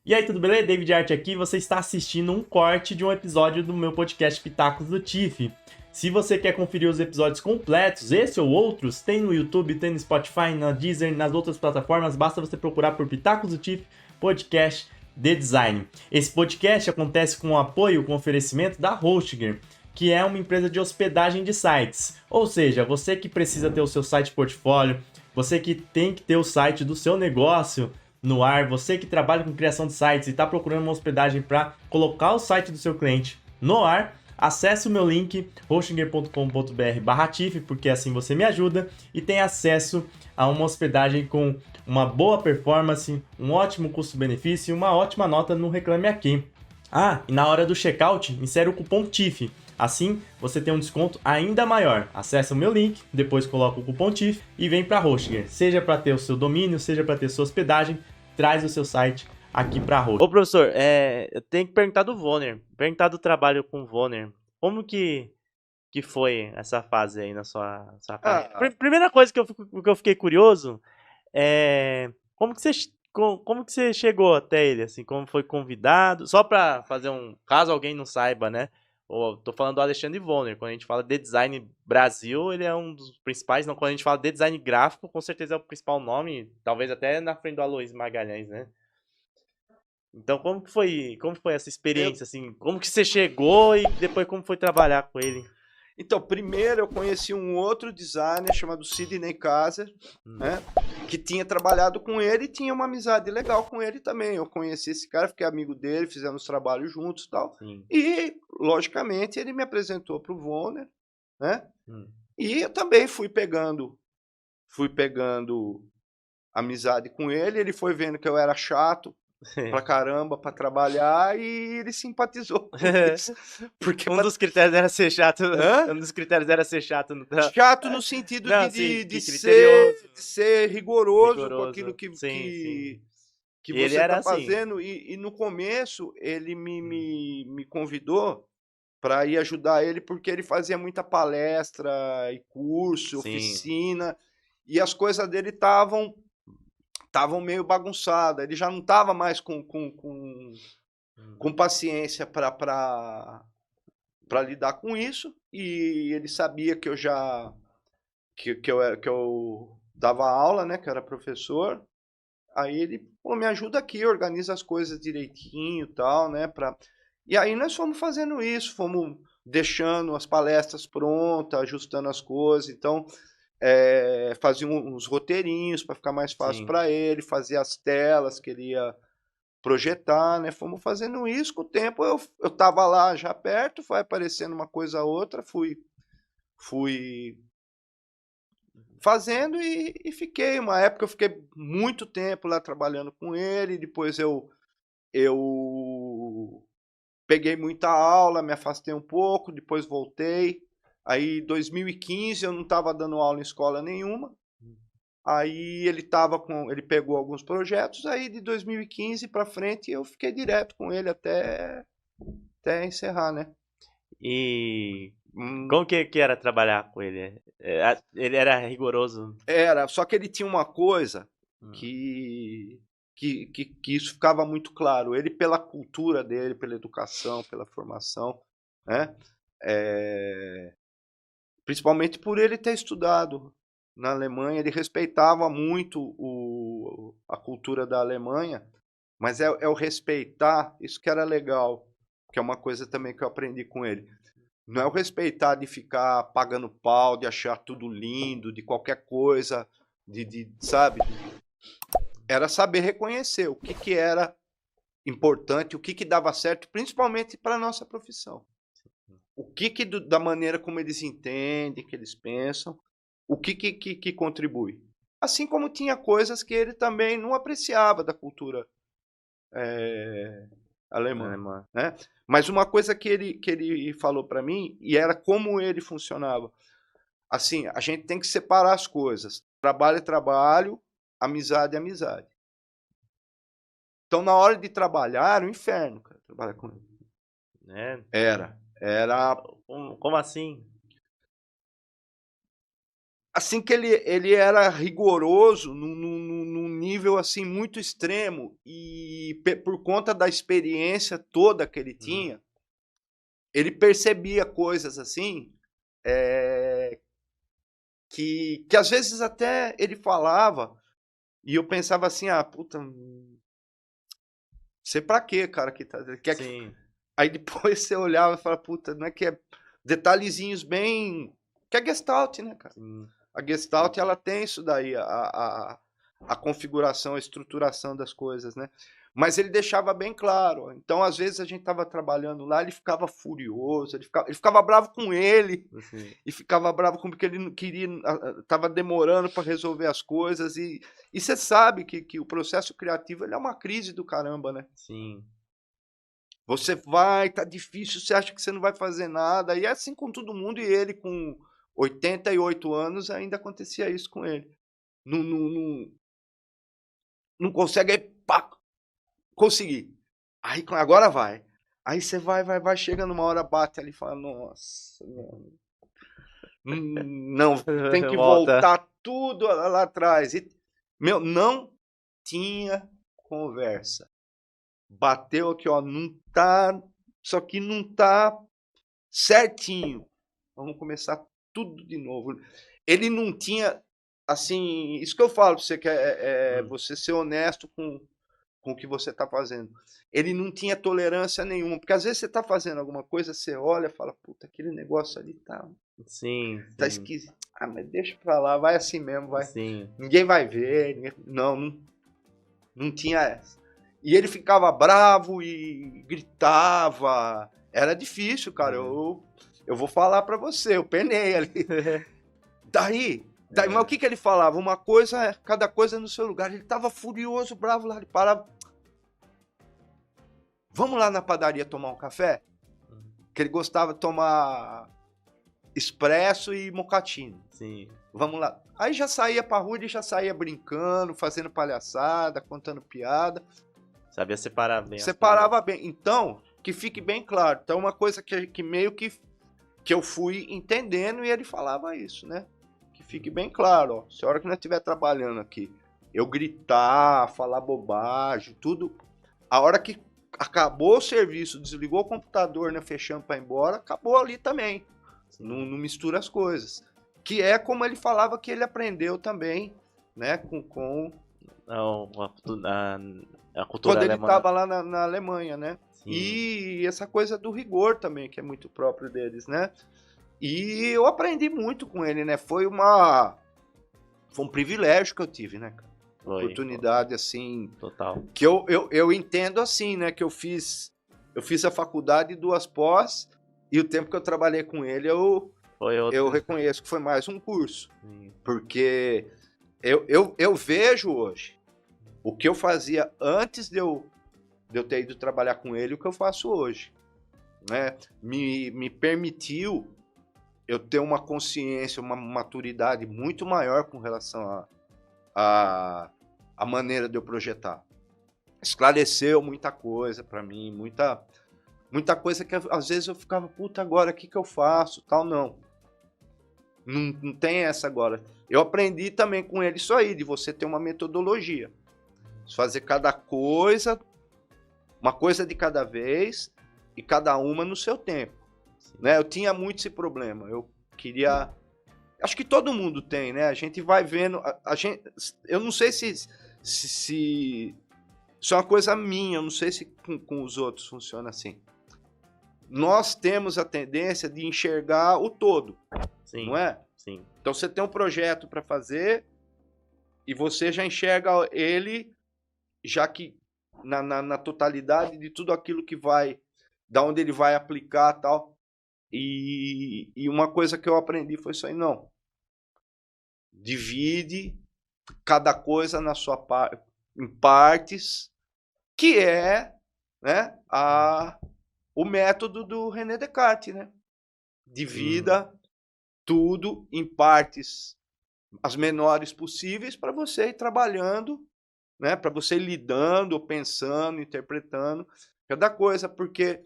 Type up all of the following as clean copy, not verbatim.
E aí, tudo beleza? David Art aqui. Você está assistindo um corte de um episódio do meu podcast Pitacos do Tiff. Se você quer conferir os episódios completos, esse ou outros, tem no YouTube, tem no Spotify, na Deezer, nas outras plataformas. Basta você procurar por Pitacos do Tiff Podcast de Design. Esse podcast acontece com o apoio, com o oferecimento da HostGator, que é uma empresa de hospedagem de sites. Ou seja, você que precisa ter o seu site portfólio, você que tem que ter o site do seu negócio no ar, você que trabalha com criação de sites e está procurando uma hospedagem para colocar o site do seu cliente no ar, acesse o meu link hostinger.com.br/tiff, porque assim você me ajuda e tem acesso a uma hospedagem com uma boa performance, um ótimo custo-benefício e uma ótima nota no Reclame Aqui. Ah, e na hora do checkout, insere o cupom TIFF. Assim, você tem um desconto ainda maior. Acesse o meu link, depois coloca o cupom TIFF e vem para a HostGator. Seja para ter o seu domínio, seja para ter sua hospedagem, traz o seu site aqui para a HostGator. Ô professor, eu tenho que perguntar do Vonner, perguntar do trabalho com o Vonner. Como que foi essa fase aí na sua carreira? Primeira coisa que eu fiquei curioso é como que você chegou até ele, assim, como foi convidado? Só para fazer caso alguém não saiba, né? Tô falando do Alexandre Vonner. Quando a gente fala de design Brasil, ele é um dos principais. Não, quando a gente fala de design gráfico, com certeza é o principal nome, talvez até na frente do Aloysio Magalhães, né? Então, como que foi essa experiência, assim? Como que você chegou e depois como foi trabalhar com ele? Então, primeiro eu conheci um outro designer chamado Sidney Kaiser, né? Que tinha trabalhado com ele e tinha uma amizade legal com ele também. Eu conheci esse cara, fiquei amigo dele, fizemos trabalho juntos e tal. Sim. E, logicamente, ele me apresentou para o Vonner, né? E eu também fui pegando amizade com ele. Ele foi vendo que eu era chato pra caramba pra trabalhar e ele simpatizou com isso. Porque Um dos critérios era ser chato. Hã? Um dos critérios era ser chato no trabalho. Chato no sentido Não, sim, de criterioso. ser rigoroso com aquilo Rigoroso. Sim, sim. que Ele você era está assim. fazendo. E no começo ele me convidou para ir ajudar ele, porque ele fazia muita palestra e curso, Sim. oficina, e as coisas dele estavam meio bagunçadas. Ele já não estava mais com paciência para lidar com isso, e ele sabia que eu já que eu dava aula, né, que eu era professor. Aí ele, pô, me ajuda aqui, organiza as coisas direitinho, tal, né, e aí nós fomos fazendo isso, fomos deixando as palestras prontas, ajustando as coisas. Então, fazia uns roteirinhos para ficar mais fácil para ele, fazia as telas que ele ia projetar, né? Fomos fazendo isso. Com o tempo eu estava lá já perto, foi aparecendo uma coisa ou outra, fui fazendo e fiquei. Uma época eu fiquei muito tempo lá trabalhando com ele. Depois eu peguei muita aula, me afastei um pouco, depois voltei. Aí, em 2015, eu não estava dando aula em escola nenhuma. Aí ele pegou alguns projetos. Aí de 2015 para frente eu fiquei direto com ele até encerrar, né? E como que era trabalhar com ele? Ele era rigoroso? Era, só que ele tinha uma coisa Hum. que isso ficava muito claro. Ele, pela cultura dele, pela educação, pela formação, né? Principalmente por ele ter estudado na Alemanha, ele respeitava muito a cultura da Alemanha, mas é o respeitar, isso que era legal, que é uma coisa também que eu aprendi com ele. Não é o respeitar de ficar pagando pau, de achar tudo lindo, de qualquer coisa, sabe? Era saber reconhecer o que era importante, o que dava certo, principalmente para a nossa profissão. O da maneira como eles entendem, que eles pensam, o que contribui. Assim como tinha coisas que ele também não apreciava da cultura alemã, né? Mas uma coisa que ele falou para mim, e era como ele funcionava. Assim, a gente tem que separar as coisas. Trabalho é trabalho, amizade é amizade. Então, na hora de trabalhar, era um inferno, cara, trabalhar com ele. Né? Era. Como assim? assim que ele era rigoroso num nível, assim, muito extremo e por conta da experiência toda que ele Hum. tinha, ele percebia coisas, assim, que às vezes até ele falava e eu pensava assim: "Ah, puta, sei pra quê, cara, que tá quer que". Sim, Aí depois você olhava e falava: "Puta, não é que é", detalhezinhos bem que é Gestalt, né, cara. sim, A Gestalt ela tem isso daí, a configuração, a estruturação das coisas, né. Mas ele deixava bem claro, então às vezes a gente estava trabalhando lá, ele ficava furioso, ele ficava bravo com ele, assim, e ficava bravo com porque ele não queria, estava demorando para resolver as coisas e você sabe que o processo criativo ele é uma crise do caramba, né. sim, Você vai, tá difícil, você acha que você não vai fazer nada, e é assim com todo mundo, e ele com 88 anos ainda acontecia isso com ele. Não consegue, aí pá, consegui. Aí agora vai. Aí você vai, chega numa hora, bate ali e fala: "Nossa, não, tem que volta. voltar tudo lá atrás". E, meu, não tinha conversa. Bateu aqui, ó, não tá, isso aqui não tá certinho. Vamos começar tudo de novo. Ele não tinha, assim, isso que eu falo pra você, que é Hum, você ser honesto com o que você está fazendo. Ele não tinha tolerância nenhuma, porque às vezes você está fazendo alguma coisa, você olha e fala: "Puta, aquele negócio ali sim, tá sim, esquisito. Ah, mas deixa pra lá, vai assim mesmo, vai. sim. Ninguém vai ver, não tinha essa". E ele ficava bravo e gritava. Era difícil, cara, Uhum. eu vou falar pra você, eu penei ali. Daí, mas o que que ele falava? Uma coisa, cada coisa no seu lugar. Ele estava furioso, bravo lá, ele parava: "Vamos lá na padaria tomar um café?". Que ele gostava de tomar expresso e mocatino. Sim, "Vamos lá". Aí já saía pra rua, ele já saía brincando, fazendo palhaçada, contando piada, sabia separar bem as coisas. separava bem. Então, que fique bem claro, então uma coisa que meio que eu fui entendendo e ele falava isso, né. Que fique bem claro, ó, se a hora que nós estiver trabalhando aqui, eu gritar, falar bobagem, tudo, a hora que acabou o serviço, desligou o computador, né, fechando para ir embora, acabou ali também. Sim. Não mistura as coisas. Que é como ele falava que ele aprendeu também, né, com Não, a cultura quando ele alemã, estava lá na Alemanha, né. sim, E essa coisa do rigor também, que é muito próprio deles, né. E eu aprendi muito com ele, né, foi um privilégio que eu tive, né, cara. foi, Oportunidade, assim, total. que eu entendo assim, né, que eu fiz a faculdade e 2 pós, e o tempo que eu trabalhei com ele Foi eu outro, reconheço que foi mais um curso, sim, porque eu vejo hoje o que eu fazia antes de eu ter ido trabalhar com ele, o que eu faço hoje, né. Me permitiu eu ter uma consciência, uma maturidade muito maior com relação a a maneira de eu projetar. Esclareceu muita coisa para mim, muita coisa que às vezes eu ficava: "Puta, agora o que que eu faço?", tal, não tem essa agora. Eu aprendi também com ele isso aí, de você ter uma metodologia, fazer cada coisa, uma coisa de cada vez e cada uma no seu tempo, sim, né. Eu tinha muito esse problema, eu queria, acho que todo mundo tem, né, a gente vai vendo, a gente, eu não sei se isso é uma coisa minha, eu não sei se com os outros funciona assim. Nós temos a tendência de enxergar o todo, não sim, é? sim, Então você tem um projeto para fazer e você já enxerga ele, já que na totalidade de tudo aquilo que vai, da onde ele vai aplicar, tal. E uma coisa que eu aprendi foi isso aí: não, divide cada coisa na sua em partes, que é, né, o método do René Descartes, né? sim, Divida tudo em partes as menores possíveis para você ir trabalhando, né, para você ir lidando, pensando, interpretando cada coisa, porque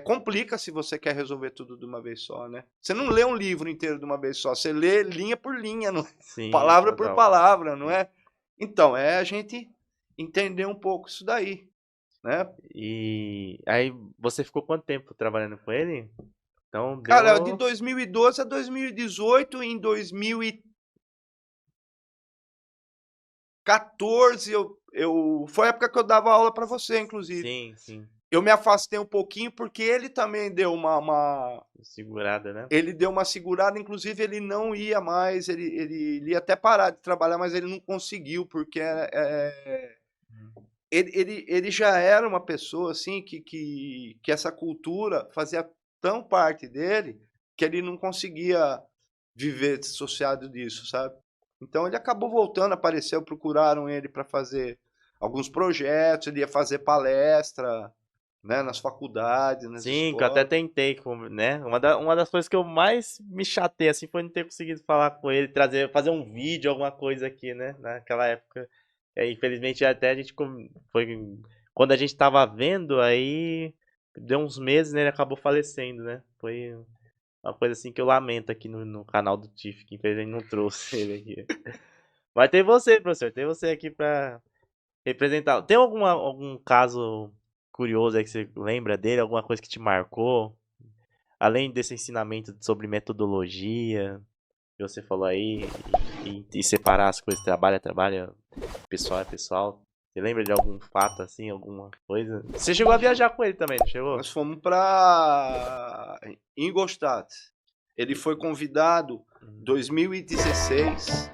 complica se você quer resolver tudo de uma vez só, né? Você não lê um livro inteiro de uma vez só, você lê linha por linha, não é? Sim, Palavra por total. palavra, não é? Então, é a gente entender um pouco isso daí, né? E aí você ficou quanto tempo trabalhando com ele? Então Cara, de deu. 2012 a 2018, em 2014, foi a época que eu dava aula para você, inclusive. Sim, sim. Eu me afastei um pouquinho porque ele também deu Segurada, né? ele deu uma segurada, inclusive ele não ia mais, ele ia até parar de trabalhar, mas ele não conseguiu, porque ele já era uma pessoa assim que essa cultura fazia tão parte dele que ele não conseguia viver dissociado disso, sabe? Então ele acabou voltando, apareceu, procuraram ele para fazer alguns projetos, ele ia fazer palestra, né, nas faculdades, nas Sim, que eu até escolas. tentei, né? Uma das coisas que eu mais me chatei, assim, foi não ter conseguido falar com ele, fazer um vídeo, alguma coisa aqui, né? Naquela época. Infelizmente, até a gente foi. Quando a gente tava vendo, aí deu uns meses, né? Ele acabou falecendo, né? Foi uma coisa assim que eu lamento aqui no canal do Tiff, que infelizmente não trouxe ele aqui. Mas tem você, professor, tem você aqui pra representar. Tem algum caso curioso aí que você lembra dele? Alguma coisa que te marcou? Além desse ensinamento sobre metodologia que você falou aí, e separar as coisas, trabalho é trabalho, pessoal é pessoal. Você lembra de algum fato assim, alguma coisa? Você chegou a viajar com ele também, não chegou? Nós fomos para Ingolstadt. Ele foi convidado em 2016